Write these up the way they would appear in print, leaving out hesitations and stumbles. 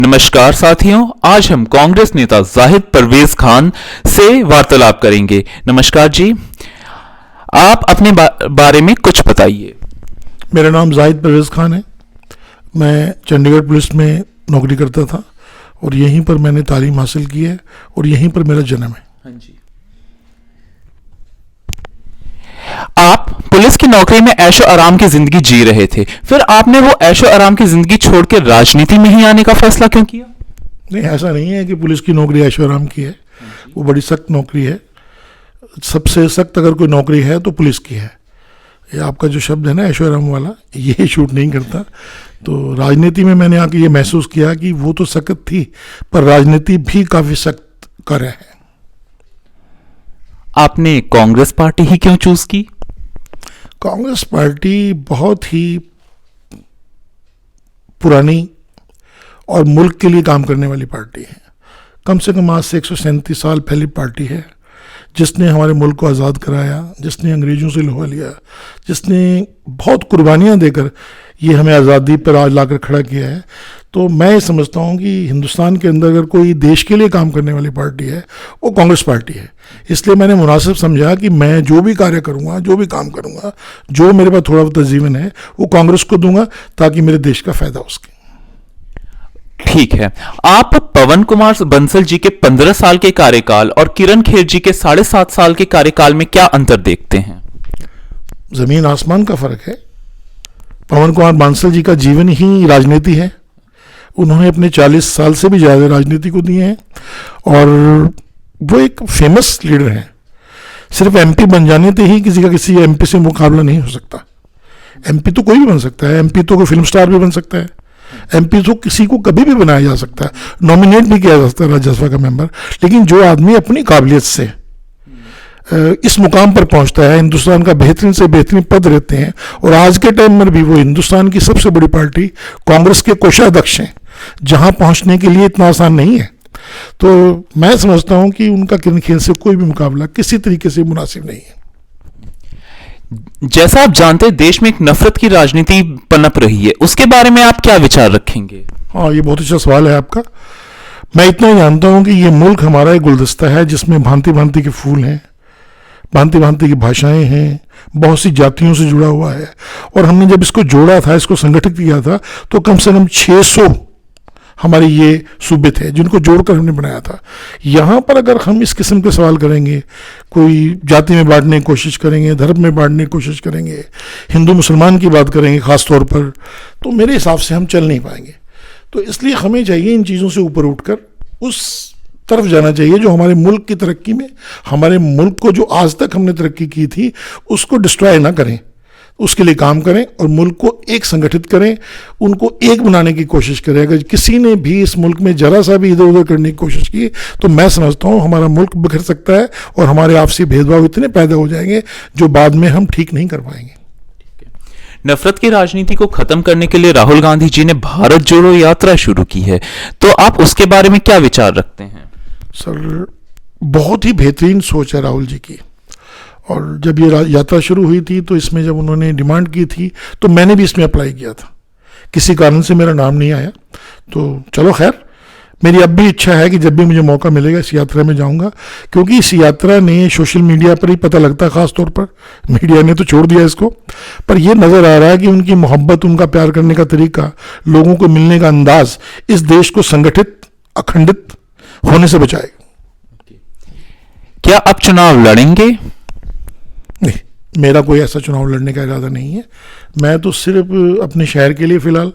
नमस्कार साथियों, आज हम कांग्रेस नेता जाहिद परवेज खान से वार्तालाप करेंगे। नमस्कार जी, आप अपने बारे में कुछ बताइए। मेरा नाम जाहिद परवेज खान है। मैं चंडीगढ़ पुलिस में नौकरी करता था और यहीं पर मैंने तालीम हासिल की है और यहीं पर मेरा जन्म है। हाँ जी। आप पुलिस की नौकरी में ऐशो आराम की जिंदगी जी रहे थे, फिर आपने वो ऐशो आराम की जिंदगी छोड़ के राजनीति में ही आने का फैसला क्यों किया? नहीं, ऐसा नहीं है कि पुलिस की नौकरी ऐशो आराम की है। वो बड़ी सख्त नौकरी है। सबसे सख्त अगर कोई नौकरी है तो पुलिस की है। ये आपका जो शब्द है ना ऐशो आराम वाला, ये शूट नहीं करता। तो राजनीति में मैंने आके ये महसूस किया कि वो तो सख्त थी, पर राजनीति भी काफी सख्त कर है। आपने कांग्रेस पार्टी ही क्यों चूज की? कांग्रेस पार्टी बहुत ही पुरानी और मुल्क के लिए काम करने वाली पार्टी है। कम से कम आज से 137 साल पहले पार्टी है, जिसने हमारे मुल्क को आज़ाद कराया, जिसने अंग्रेज़ों से लोहा लिया, जिसने बहुत कुर्बानियाँ देकर ये हमें आज़ादी पर आज लाकर खड़ा किया है। तो मैं समझता हूँ कि हिंदुस्तान के अंदर अगर कोई देश के लिए काम करने वाली पार्टी है वो कांग्रेस पार्टी है। इसलिए मैंने मुनासिब समझा कि मैं जो भी कार्य करूँगा, जो भी काम करूँगा, जो मेरे पास थोड़ा बहुत जीवन है वो कांग्रेस को दूंगा ताकि मेरे देश का फायदा उसके। ठीक है, आप पवन कुमार बंसल जी के 15 साल के कार्यकाल और किरण खेर जी के 7.5 साल के कार्यकाल में क्या अंतर देखते हैं? जमीन आसमान का फर्क है। पवन कुमार बांसल जी का जीवन ही राजनीति है। उन्होंने अपने 40 साल से भी ज़्यादा राजनीति को दिए हैं और वो एक फेमस लीडर हैं। सिर्फ एमपी बन जाने से ही किसी का किसी एमपी से मुकाबला नहीं हो सकता। एमपी तो कोई भी बन सकता है। एमपी तो कोई फिल्म स्टार भी बन सकता है। एमपी तो किसी को कभी भी बनाया जा सकता है, नॉमिनेट भी किया जा सकता है राज्यसभा का मेंबर। लेकिन जो आदमी अपनी काबिलियत से इस मुकाम पर पहुंचता है, हिंदुस्तान का बेहतरीन से बेहतरीन पद रहते हैं, और आज के टाइम में भी वो हिंदुस्तान की सबसे बड़ी पार्टी कांग्रेस के कोषाध्यक्ष हैं, जहां पहुंचने के लिए इतना आसान नहीं है। तो मैं समझता हूं कि उनका किरण खेर से कोई भी मुकाबला किसी तरीके से मुनासिब नहीं है। जैसा आप जानते हैं, देश में एक नफरत की राजनीति पनप रही है, उसके बारे में आप क्या विचार रखेंगे? हाँ, ये बहुत अच्छा सवाल है आपका। मैं इतना ही जानता हूं कि ये मुल्क हमारा एक गुलदस्ता है जिसमें भांति भांति के फूल हैं, भांति भांति की भाषाएं हैं, बहुत सी जातियों से जुड़ा हुआ है। और हमने जब इसको जोड़ा था, इसको संगठित किया था, तो कम से कम 600 हमारे ये सूबे थे जिनको जोड़कर हमने बनाया था। यहाँ पर अगर हम इस किस्म के सवाल करेंगे, कोई जाति में बांटने की कोशिश करेंगे, धर्म में बांटने की कोशिश करेंगे, हिंदू मुसलमान की बात करेंगे ख़ास तौर पर, तो मेरे हिसाब से हम चल नहीं पाएंगे। तो इसलिए हमें चाहिए इन चीज़ों से ऊपर उठकर उस तरफ जाना चाहिए जो हमारे मुल्क की तरक्की में, हमारे मुल्क को जो आज तक हमने तरक्की की थी उसको डिस्ट्रॉय ना करें, उसके लिए काम करें और मुल्क को एक संगठित करें, उनको एक बनाने की कोशिश करें। अगर किसी ने भी इस मुल्क में जरा सा भी इधर उधर करने की कोशिश की तो मैं समझता हूँ हमारा मुल्क बिखर सकता है और हमारे आपसी भेदभाव इतने पैदा हो जाएंगे जो बाद में हम ठीक नहीं कर पाएंगे। नफरत की राजनीति को खत्म करने के लिए राहुल गांधी जी ने भारत जोड़ो यात्रा शुरू की है, तो आप उसके बारे में क्या विचार रखते हैं? सर, बहुत ही बेहतरीन सोच है राहुल जी की। और जब ये यात्रा शुरू हुई थी तो इसमें जब उन्होंने डिमांड की थी तो मैंने भी इसमें अप्लाई किया था। किसी कारण से मेरा नाम नहीं आया, तो चलो खैर, मेरी अब भी इच्छा है कि जब भी मुझे मौका मिलेगा इस यात्रा में जाऊंगा, क्योंकि इस यात्रा ने सोशल मीडिया पर ही पता लगता है, ख़ास तौर पर मीडिया ने तो छोड़ दिया इसको, पर यह नज़र आ रहा है कि उनकी मोहब्बत, उनका प्यार करने का तरीका, लोगों को मिलने का अंदाज इस देश को संगठित, अखंडित होने से बचाएगा। क्या आप चुनाव लड़ेंगे? नहीं, मेरा कोई ऐसा चुनाव लड़ने का इरादा नहीं है। मैं तो सिर्फ अपने शहर के लिए फ़िलहाल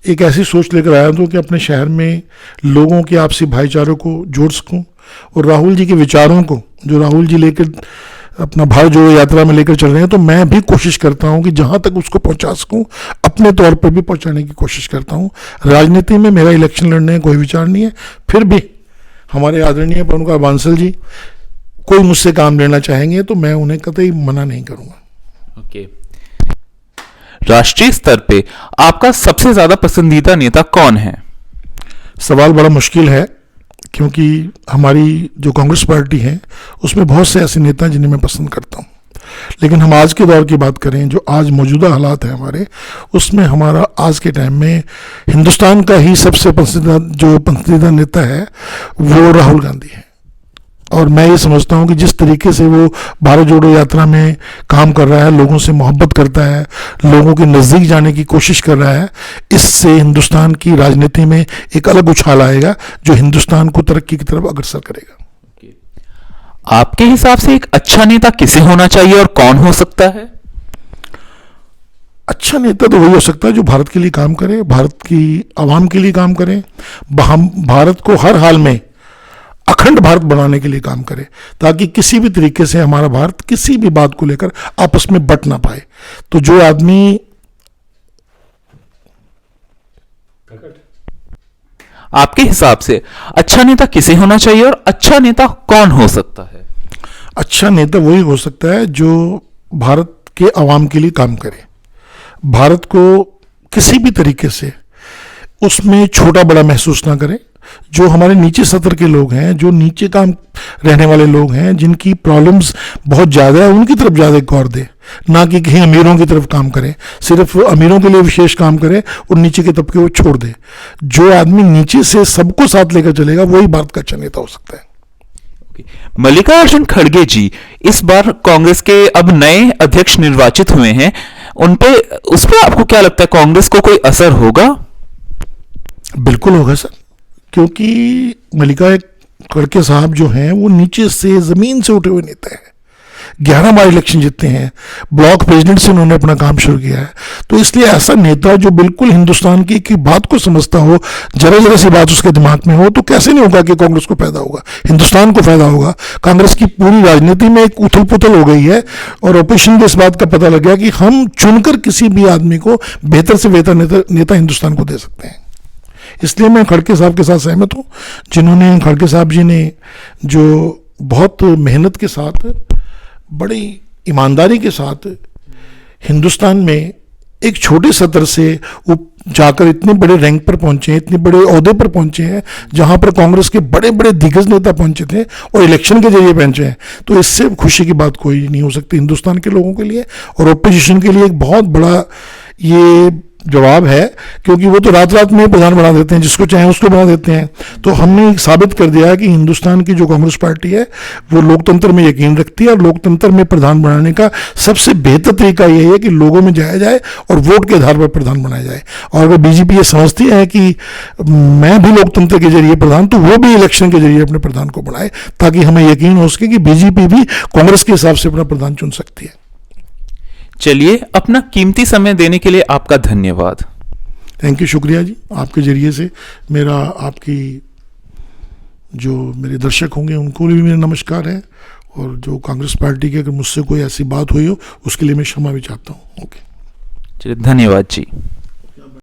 एक ऐसी सोच लेकर आया हूँ कि अपने शहर में लोगों के आपसी भाईचारे को जोड़ सकूं और राहुल जी के विचारों को, जो राहुल जी लेकर अपना भारत जोड़ो यात्रा में लेकर चल रहे हैं, तो मैं भी कोशिश करता हूं कि जहां तक उसको पहुंचा सकूं अपने तौर पर भी पहुंचाने की कोशिश करता हूं। राजनीति में मेरा इलेक्शन लड़ने का कोई विचार नहीं है। फिर भी हमारे आदरणीय पवन कुमार बांसल जी कोई मुझसे काम लेना चाहेंगे तो मैं उन्हें कतई मना नहीं करूंगा। ओके। राष्ट्रीय स्तर पे आपका सबसे ज्यादा पसंदीदा नेता कौन है? सवाल बड़ा मुश्किल है, क्योंकि हमारी जो कांग्रेस पार्टी है उसमें बहुत से ऐसे नेता हैं जिन्हें मैं पसंद करता हूँ। लेकिन हम आज के दौर की बात करें, जो आज मौजूदा हालात हैं हमारे, उसमें हमारा आज के टाइम में हिंदुस्तान का ही सबसे पसंदीदा नेता है वो राहुल गांधी है। और मैं ये समझता हूँ कि जिस तरीके से वो भारत जोड़ो यात्रा में काम कर रहा है, लोगों से मोहब्बत करता है, लोगों के नज़दीक जाने की कोशिश कर रहा है, इससे हिंदुस्तान की राजनीति में एक अलग उछाल आएगा जो हिंदुस्तान को तरक्की की तरफ अग्रसर करेगा। आपके हिसाब से एक अच्छा नेता किसे होना चाहिए और कौन हो सकता है? अच्छा नेता तो वही हो सकता है जो भारत के लिए काम करे, भारत की आवाम के लिए काम करे, भारत को हर हाल में अखंड भारत बनाने के लिए काम करे, ताकि किसी भी तरीके से हमारा भारत किसी भी बात को लेकर आपस में बट ना पाए। तो जो आदमी आपके हिसाब से अच्छा नेता किसे होना चाहिए और अच्छा नेता कौन हो सकता है? अच्छा नेता वही हो सकता है जो भारत के आवाम के लिए काम करे, भारत को किसी भी तरीके से उसमें छोटा बड़ा महसूस ना करे। जो हमारे नीचे सतर के लोग हैं, जो नीचे काम रहने वाले लोग हैं, जिनकी प्रॉब्लम्स बहुत ज़्यादा है, उनकी तरफ ज़्यादा गौर दे, ना कि कहीं अमीरों की तरफ काम करे, सिर्फ अमीरों के लिए विशेष काम करे और नीचे के तबके को छोड़ दे। जो आदमी नीचे से सबको साथ लेकर चलेगा वही भारत का अच्छा नेता हो सकता है। मल्लिकार्जुन खड़गे जी इस बार कांग्रेस के अब नए अध्यक्ष निर्वाचित हुए हैं, उस पर आपको क्या लगता है, कांग्रेस को कोई असर होगा? बिल्कुल होगा सर, क्योंकि मल्लिका खड़गे साहब जो हैं वो नीचे से ज़मीन से उठे हुए नेता हैं, 11 बार इलेक्शन जीतते हैं, ब्लॉक प्रेसिडेंट से उन्होंने अपना काम शुरू किया है। तो इसलिए ऐसा नेता जो बिल्कुल हिंदुस्तान की बात को समझता हो, जरा सी बात उसके दिमाग में हो, तो कैसे नहीं होगा कि कांग्रेस को फायदा होगा, हिंदुस्तान को फायदा होगा। कांग्रेस की पूरी राजनीति में एक उथल पुथल हो गई है और ऑपोजिशन को इस बात का पता लग गया कि हम चुनकर किसी भी आदमी को बेहतर से बेहतर नेता हिंदुस्तान को दे सकते हैं। इसलिए मैं खड़गे साहब के साथ सहमत हूँ, जिन्होंने खड़गे साहब जी ने जो बहुत मेहनत के साथ, बड़ी ईमानदारी के साथ हिंदुस्तान में एक छोटे सतर से जाकर इतने बड़े रैंक पर पहुंचे हैं, इतने बड़े ओहदे पर पहुंचे हैं, जहां पर कांग्रेस के बड़े बड़े दिग्गज नेता पहुंचे थे और इलेक्शन के जरिए पहुंचे हैं। तो इससे खुशी की बात कोई नहीं हो सकती हिंदुस्तान के लोगों के लिए, और ओपोजिशन के लिए एक बहुत बड़ा ये जवाब है, क्योंकि वो तो रात रात में प्रधान बना देते हैं, जिसको चाहे उसको बना देते हैं। तो हमने साबित कर दिया कि हिंदुस्तान की जो कांग्रेस पार्टी है वो लोकतंत्र में यकीन रखती है, और लोकतंत्र में प्रधान बनाने का सबसे बेहतर तरीका यही है कि लोगों में जाया जाए और वोट के आधार पर प्रधान बनाया जाए। और अगर बीजेपी ये समझती है कि मैं भी लोकतंत्र के जरिए प्रधान, तो वो भी इलेक्शन के जरिए अपने प्रधान को बनाए, ताकि हमें यकीन हो सके कि बीजेपी भी कांग्रेस के हिसाब से अपना प्रधान चुन सकती है। चलिए, अपना कीमती समय देने के लिए आपका धन्यवाद। थैंक यू, शुक्रिया जी। आपके जरिए से मेरा, आपकी जो मेरे दर्शक होंगे उनको भी मेरा नमस्कार है, और जो कांग्रेस पार्टी की अगर मुझसे कोई ऐसी बात हुई हो उसके लिए मैं क्षमा भी चाहता हूँ। ओके, चलिए, धन्यवाद जी।